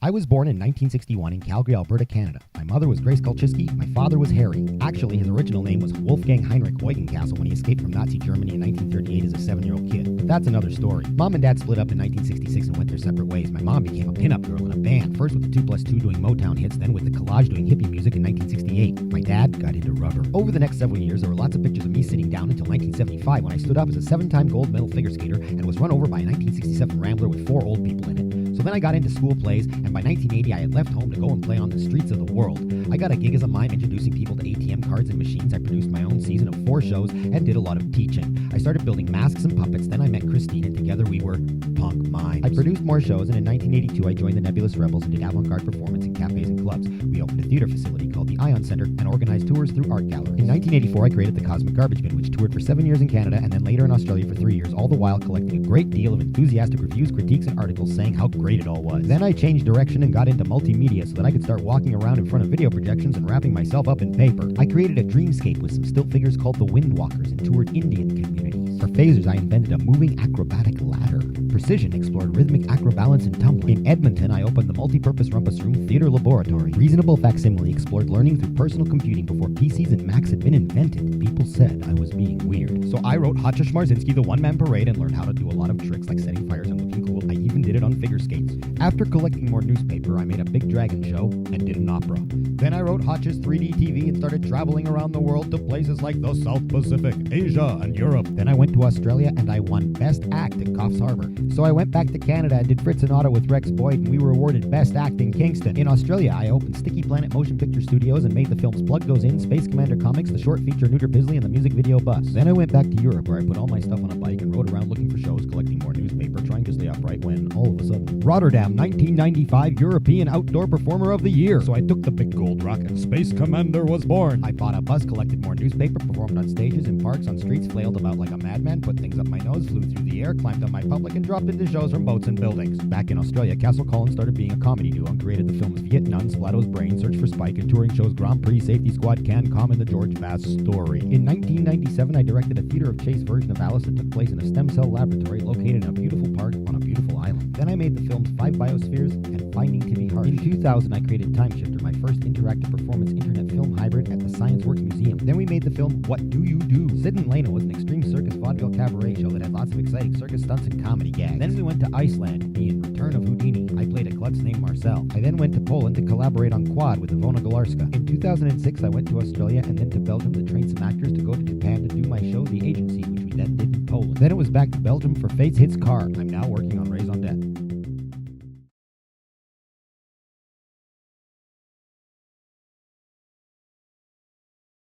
I was born in 1961 in Calgary, Alberta, Canada. My mother was Grace Kulchiski, my father was Harry. Actually, his original name was Wolfgang Heinrich Eugen Cassel when he escaped from Nazi Germany in 1938 as a 7-year-old kid. But that's another story. Mom and Dad split up in 1966 and went their separate ways. My mom became a pin-up girl in a band, first with the 2+2 doing Motown hits, then with the Collage doing hippie music in 1968. My dad got into rubber. Over the next several years, there were lots of pictures of me sitting down until 1975 when I stood up as a 7-time gold medal figure skater and was run over by a 1967 Rambler with 4 old people in it. So then I got into school plays, and by 1980 I had left home to go and play on the streets of the world. I got a gig as a mime introducing people to ATM cards and machines. I produced my own season of 4 shows and did a lot of teaching. I started building masks and puppets, then I met Christine, and together we were punk mimes. I produced more shows, and in 1982 I joined the Nebulous Rebels and did avant-garde performance in cafes and clubs. We opened a theater facility called the Ion Center and organized tours through art galleries. In 1984 I created the Cosmic Garbage Bin, which toured for 7 years in Canada and then later in Australia for 3 years, all the while collecting a great deal of enthusiastic reviews, critiques, and articles saying how great it all was. Then I changed direction and got into multimedia so that I could start walking around in front of video projections and wrapping myself up in paper. I created a dreamscape with some still figures called the Windwalkers and toured Indian communities. For phasers, I invented a moving acrobatic ladder. Precision explored rhythmic acrobalance and tumbling. In Edmonton, I opened the multi-purpose Rumpus Room Theater Laboratory. Reasonable Facsimile explored learning through personal computing before PCs and Macs had been invented. People said I was being weird. So I wrote Hotcha Schmarzinski, the one-man parade, and learned how to do a lot of tricks like setting fires and looking cool. I even did it on figure skates. After collecting more newspaper, I made a big dragon show and did an opera. Then I wrote Hotch's 3D TV and started traveling around the world to places like the South Pacific, Asia, and Europe. Then I went to Australia and I won Best Act at Coffs Harbour. So I went back to Canada and did Fritz and Otto with Rex Boyd, and we were awarded Best Act in Kingston. In Australia, I opened Sticky Planet Motion Picture Studios and made the films Plug Goes In, Space Commander Comics, the short feature Neuter Pisley, and the music video Bus. Then I went back to Europe where I put all my stuff on a bike and rode around looking for shows, collecting more newspaper, trying to stay upright when, all of a sudden, Rotterdam 1995 European Outdoor Performer of the Year. So I took the big gold rock and Space Commander was born. I bought a bus, collected more newspaper, performed on stages, in parks, on streets, flailed about like a madman, put things up my nose, flew through the air, climbed on my public, and dropped into shows from boats and buildings. Back in Australia, Cassel started being a comedy duo and created the films Vietnam, Splato's Brain, Search for Spike, and touring shows Grand Prix, Safety Squad, CanCom, and The George Bass Story. In 1997, I directed a Theater of Chase version of Alice that took place in a stem cell laboratory located in a beautiful park on a beautiful island. Then I made the films 5 Biospheres and Finding Timmy Hart. In 2000, I created Time Shifter, my first interactive performance internet film hybrid at the Science Works Museum. Then we made the film What Do You Do? Sid and Lena was an extreme circus vaudeville cabaret show that had lots of exciting circus stunts and comedy gags. Then we went to Iceland, in Return of Houdini. I played a klutz named Marcel. I then went to Poland to collaborate on Quad with Ivona Galarska. In 2006, I went to Australia and then to Belgium to train some actors to go to Japan to do my show The Agency, which we then did in Poland. Then it was back to Belgium for Fate's Hits Car. I'm now working on